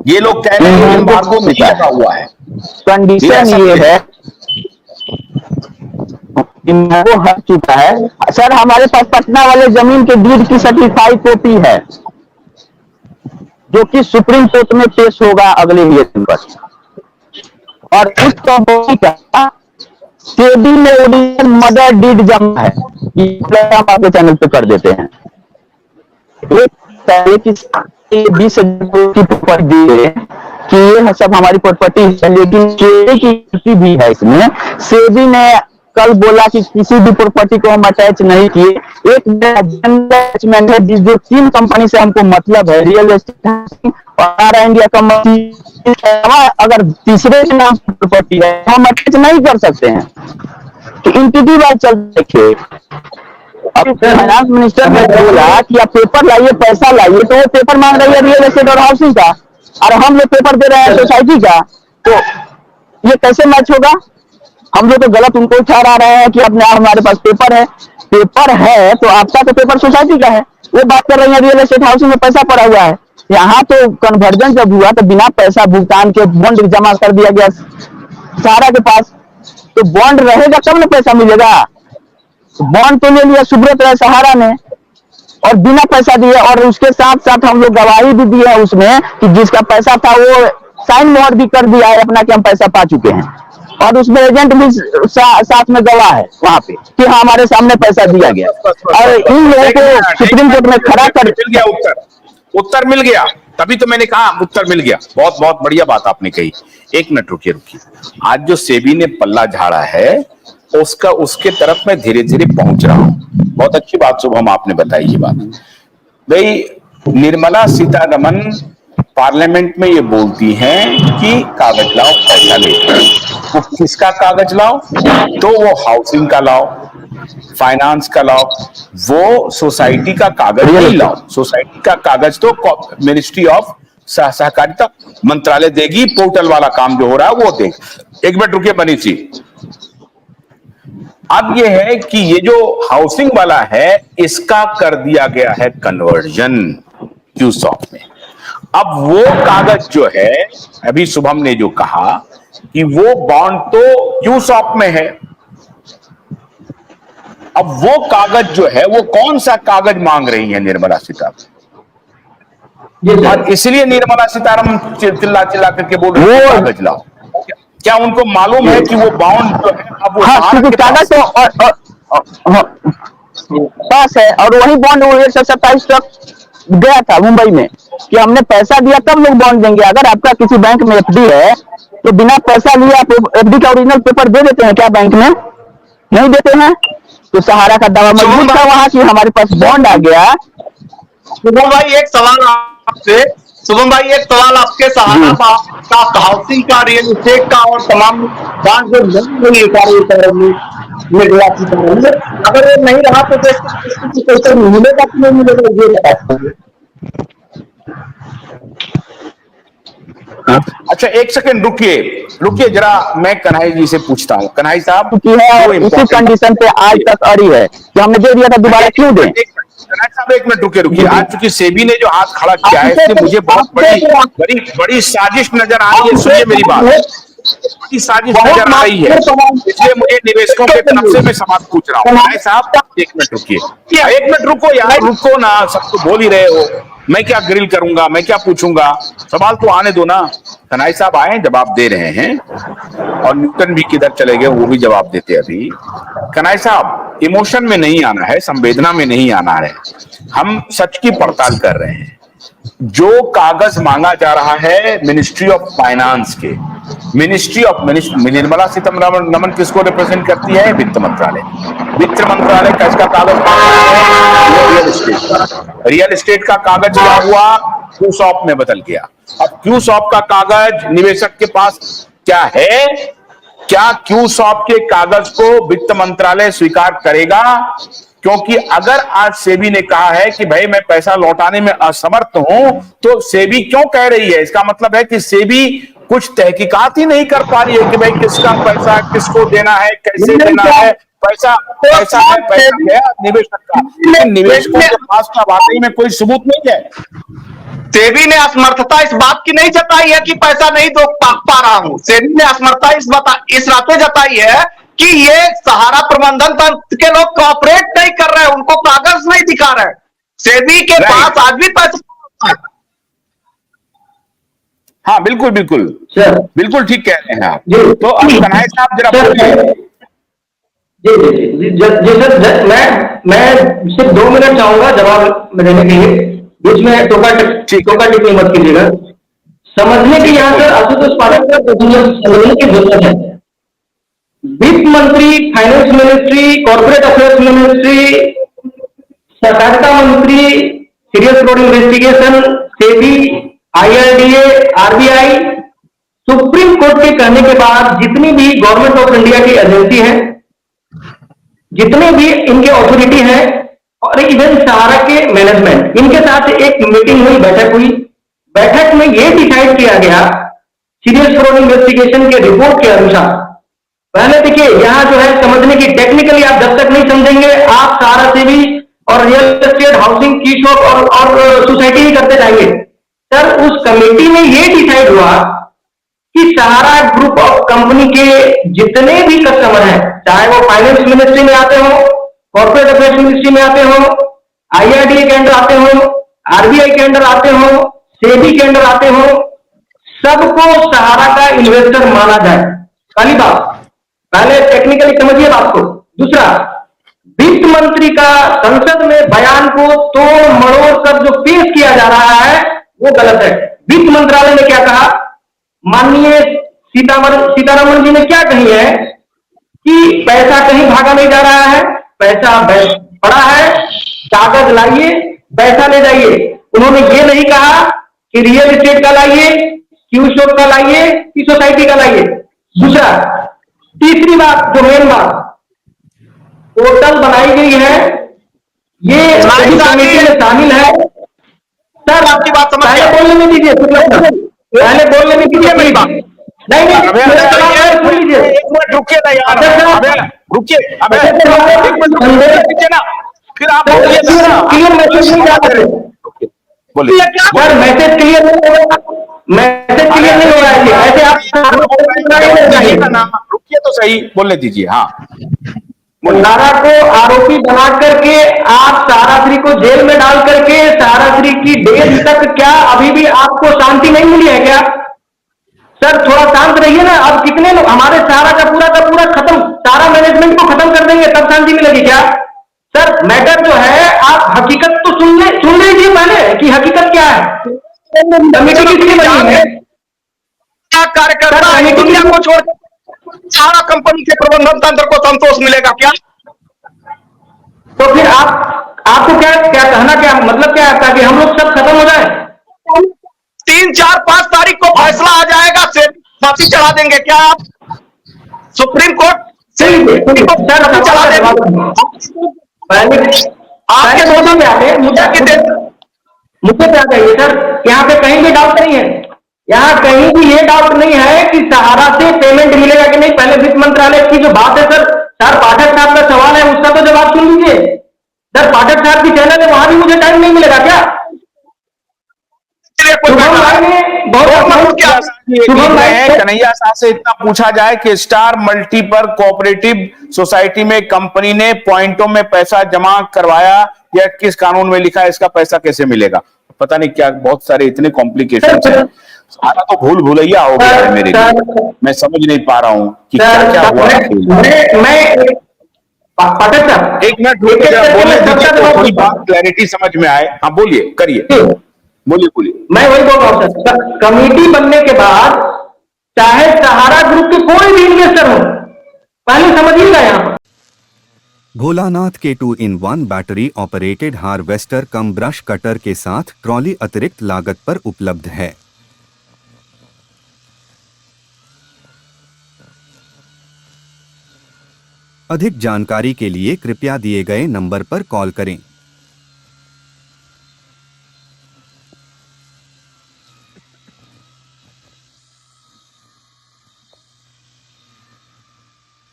ये लोग कह रहे हैं एम्बार्गो नहीं लगा हुआ है। कंडीशन ये है, वो हट चुका है सर। हमारे पास पटना वाले जमीन के डीड की सर्टिफाइड कॉपी है, जो कि सुप्रीम कोर्ट में पेश होगा अगले हियरिंग पर। और उस प्रॉपर्टी का सेबी में ओरिजिनल मदर डीड जमा है, हम आपके चैनल पे कर देते हैं। एक 20,000 की प्रॉपर्टी दी है कि ये सब हमारी प्रॉपर्टी है, लेकिन सेबी की भी है इसमें। सेबी ने कल बोला कि किसी भी प्रॉपर्टी को हम अटैच नहीं किए। एक अटैचमेंट है जो 3 कंपनी से हमको मतलब है, रियल एस्टेट और इंडिया कंपनी। अगर तीसरे के नाम प्रॉपर्टी है हम अटैच नहीं कर सकते हैं, तो इंटिटी वाइज चल देखिए। अब फाइनेंस मिनिस्टर ने बोला कि आप पेपर लाइए, पैसा लाइए, तो वो पेपर मांग रही है रियल एस्टेट और हाउसिंग का, और हम लोग पेपर दे रहे हैं सोसाइटी का। तो ये कैसे मैच होगा? हम लोग तो गलत उनको उठा रहे हैं कि अपने हमारे पास पेपर है तो आपका तो पेपर सोसाइटी का है। वो बात कर रही है रियल एस्टेट हाउसिंग में पैसा पड़ा हुआ है। यहाँ तो कन्वर्जन जब हुआ तो बिना पैसा भुगतान के बॉन्ड जमा कर दिया गया सहारा के पास, तो बॉन्ड रहेगा तब ना पैसा मिलेगा। बॉन्ड तो ले लिया सुब्रत राय सहारा ने और बिना पैसा दिए, और उसके साथ साथ हम लोग गवाही भी दी है उसमें कि जिसका पैसा था वो साइन मोहर भी कर दिया है अपना कि हम पैसा पा चुके हैं, और उसमें एजेंट भी साथ में गवाह है वहां पे कि हाँ हमारे सामने पैसा दिया गया। और इन लोगों को सुप्रीम कोर्ट में खड़ा कर मिल गया, उत्तर मिल गया। तभी तो मैंने कहा उत्तर मिल गया। बहुत बहुत बढ़िया बात आपने कही। एक मिनट रुकिए। आज जो सेबी ने पल्ला झाड़ा है उसके तरफ मैं धीरे धीरे पहुंच रहा हूं। बहुत अच्छी बात शुभम आपने बताई ये बात। भाई निर्मला सीतारमण पार्लियामेंट में ये बोलती हैं कि कागज लाओ पैसा ले। वो किसका कागज लाओ? तो वो हाउसिंग का लाओ, फाइनेंस का लाओ, वो सोसाइटी का कागज नहीं लाओ। सोसाइटी का कागज तो मिनिस्ट्री ऑफ सहकारिता मंत्रालय देगी, पोर्टल वाला काम जो हो रहा है वो देगी। एक मिनट रुकिए मनीष जी। अब ये है कि ये जो हाउसिंग वाला है इसका कर दिया गया है कन्वर्जन क्यूसॉप में। अब वो कागज जो है, अभी शुभम ने जो कहा कि वो बॉन्ड तो क्यूसॉप में है, अब वो कागज जो है वो कौन सा कागज मांग रही है निर्मला सीतारमण? और इसलिए निर्मला सीतारमण चिल्ला चिल्ला करके बोल रही है कागज लाओ। क्या उनको मालूम है कि वो बॉन्ड जो है अब वो कागज तो पास है, और वही बॉन्ड 127 तक गया था मुंबई में कि हमने पैसा दिया तब लोग बॉन्ड देंगे। अगर आपका किसी बैंक में एफडी है तो बिना पैसा लिए आप एफडी का ओरिजिनल पेपर दे देते हैं क्या? बैंक में नहीं देते हैं। तो सहारा का दावा मजबूत था वहां कि हमारे पास बॉन्ड आ गया। शुभम भाई एक सवाल आपसे, शुभम भाई एक सवाल आपके सहारा का हाउसिंग का, रियल एस्टेट का और तमाम बॉन्ड जो अगर ये नहीं रहा तो पैसा मिलेगा कि नहीं मिलेगा ये बताइए। अच्छा एक सेकंड रुकिए जरा, मैं कन्हई जी से पूछता हूँ। कन्हई साहब उसी कंडीशन पे आज तक अड़ी है कि हमने दे दिया था, दोबारा क्यों दें? कन्हई साहब एक मिनट रुकिए। आज चूंकि सेबी ने जो हाथ खड़ा किया है इससे मुझे बहुत बड़ी साजिश नजर आ रही है। सुनिए मेरी बात, बड़ी साजिश नजर आ रही है, इसलिए मुझे निवेशकों की तरफ से मैं सवाल पूछ रहा हूँ। कन्हई साहब एक मिनट रुकिए, एक मिनट रुको यार, रुको ना, सब तो बोल ही रहे हो। मैं क्या ग्रिल करूंगा, मैं क्या पूछूंगा? सवाल तो आने दो ना। कन्हई साहब आए, जवाब दे रहे हैं, और न्यूटन भी किधर चले गए वो भी जवाब देते अभी। कन्हई साहब इमोशन में नहीं आना है, संवेदना में नहीं आना है, हम सच की पड़ताल कर रहे हैं। जो कागज मांगा जा रहा है मिनिस्ट्री ऑफ फाइनेंस के, निर्मला सीतारमण किसको रिप्रेजेंट करती है? वित्त मंत्रालय। वित्त मंत्रालय का इसका कागज रियल एस्टेट का कागज क्या हुआ? क्यूसॉप में बदल गया। अब क्यूसॉप का कागज निवेशक के पास क्या है? क्या क्यूसॉप के कागज को वित्त मंत्रालय स्वीकार करेगा? क्योंकि अगर आज सेबी ने कहा है कि भाई मैं पैसा लौटाने में असमर्थ हूं, तो सेबी क्यों कह रही है? इसका मतलब है कि सेबी कुछ तहकीकात ही नहीं कर पा रही है कि भाई किसका पैसा किसको देना है, कैसे देना है। पैसा गया निवेशक का, लेकिन निवेशकों के पास का वाकई में कोई सबूत नहीं है। सेबी ने असमर्थता इस बात की नहीं जताई है कि पैसा नहीं दो पा रहा हूं। सेबी ने असमर्थता इस बात पे जताई है कि ये सहारा प्रबंधन तंत्र के लोग कॉपरेट नहीं कर रहे हैं, उनको कागज नहीं दिखा रहे। सेबी के पास आज भी पैसा। हाँ बिल्कुल बिल्कुल सर बिल्कुल ठीक कह रहे हैं आप। जी। तो अब कन्हैया साहब जरा सर, बोलिए। जी जी जी सर, मैं सिर्फ 2 मिनट चाहूंगा जवाब देने के लिए। बीच में टोका टिप्पणी मत कीजिएगा। समझने की यहाँ पर आशुतोष पाठक का समझने की जरूरत है। वित्त मंत्री, finance ministry, corporate affairs ministry, सहकारिता मंत्री, serious fraud investigation, SEBI, IRDA, RBI, supreme court के कहने के बाद जितनी भी गवर्नमेंट ऑफ इंडिया की एजेंसी है, जितने भी इनके अथॉरिटी हैं और इवन सहारा के मैनेजमेंट, इनके साथ एक मीटिंग हुई, बैठक हुई। बैठक में यह डिसाइड किया गया सीरियस फ्रॉड इन्वेस्टिगेशन के रिपोर्ट के अनुसार। पहले देखिए, यहां जो है समझने की, टेक्निकली आप जब तक नहीं समझेंगे आप सहारा से भी और रियल एस्टेट, हाउसिंग की शॉप और सोसाइटी ही करते जाएंगे। सर, उस कमेटी में यह डिसाइड हुआ कि सहारा ग्रुप ऑफ कंपनी के जितने भी कस्टमर हैं, चाहे वो फाइनेंस मिनिस्ट्री में आते हो, कॉर्पोरेट अफेयर्स मिनिस्ट्री में आते हो, IRDA के अंडर आते हो, RBI के अंडर आते हो, सेबी के अंडर आते हो, सबको सहारा का इन्वेस्टर माना जाए। पहली बात, पहले टेक्निकली समझिए बात को। दूसरा, वित्त मंत्री का संसद में बयान को तोड़ मरोड़ कर जो पेश किया जा रहा है वो गलत है। वित्त मंत्रालय ने क्या कहा, माननीय सीतारमण जी ने क्या कही है कि पैसा कहीं भागा नहीं जा रहा है, पैसा पड़ा है, कागज लाइए, पैसा ले जाइए। उन्होंने ये नहीं कहा कि रियल एस्टेट का लाइए, क्यू शॉप का लाइए कि सोसाइटी का लाइए। दूसरा, तीसरी बात, जो मेन बात, पोर्टल बनाई गई है, ये कमेटी में शामिल है। सर, आपकी बात समझ, पहले बोलने में दीजिए, पहले बोलने में दीजिए मेरी बात। नहीं सुन लीजिए, एक मिनट रुकिए ना यार, रुकिए, ना फिर आप क्लियर मैसेज नहीं जा रहे। बोलिए सर, मैसेज क्लियर नहीं हो रहा, मैसेज क्लियर नहीं हो रहा है। ऐसे आप रुकिए तो सही, बोलने दीजिए। हाँ, सहारा को आरोपी बना करके आप सहाराश्री को जेल में डाल करके सहाराश्री की डेट तक क्या अभी भी आपको शांति नहीं मिली है क्या? सर, थोड़ा शांत रहिए ना। अब कितने लोग हमारे सहारा का पूरा खत्म, सारा मैनेजमेंट को खत्म कर देंगे तब शांति मिलेगी क्या? सर, मैटर जो है, आप हकीकत तो सुन लीजिए पहले कि हकीकत क्या है। कमेटी किसकी बनी है? कार्यकर्ता दुनिया को छोड़ सारा कंपनी के प्रबंधन तंत्र को संतोष मिलेगा क्या? तो फिर आपको क्या कहना, क्या मतलब क्या है कि हम लोग सब खत्म हो जाए? 3, 4, 5 तारीख को फैसला आ जाएगा, से फांसी चढ़ा देंगे क्या आप? सुप्रीम कोर्ट से फांसी चढ़ा देंगे। आपके सोचो में आते मुझे क्या चाहिए सर, यहाँ पे कहीं भी डाउट नहीं है, यहाँ कहीं भी ये डाउट नहीं है कि सहारा से पेमेंट मिलेगा कि नहीं। पहले वित्त मंत्रालय की जो बात है सर पाठक साहब का सवाल है, उसका तो जवाब सुन लीजिए। सर, पाठक साहब की चैनल है, वहां भी मुझे टाइम नहीं मिलेगा क्या? कन्हैया साहब से इतना पूछा जाए कि स्टार मल्टीपल कोऑपरेटिव सोसाइटी में कंपनी ने पॉइंटों में पैसा जमा करवाया या किस कानून में लिखा है, इसका पैसा कैसे मिलेगा? पता नहीं क्या, बहुत सारे इतने कॉम्प्लिकेशन है। सारा तो भूल भुलैया हो गया है मेरे लिए, मैं समझ नहीं पा रहा हूँ कि क्या क्या हुआ। पाठक साहब, एक मिनट बोलने दीजिए तो थोड़ी बात क्लैरिटी समझ में आए। हाँ, बोलिए, करिए, बोलिए। मैं वही बोल रहा हूं सर, कमेटी बनने के बाद चाहे सहारा ग्रुप के कोई भी इन्वेस्टर हो, पहले समझिएगा यहाँ पर भोलानाथ के 2-in-1 बैटरी ऑपरेटेड हार्वेस्टर कम ब्रश कटर के साथ ट्रॉली अतिरिक्त लागत पर उपलब्ध है। अधिक जानकारी के लिए कृपया दिए गए नंबर पर कॉल करें।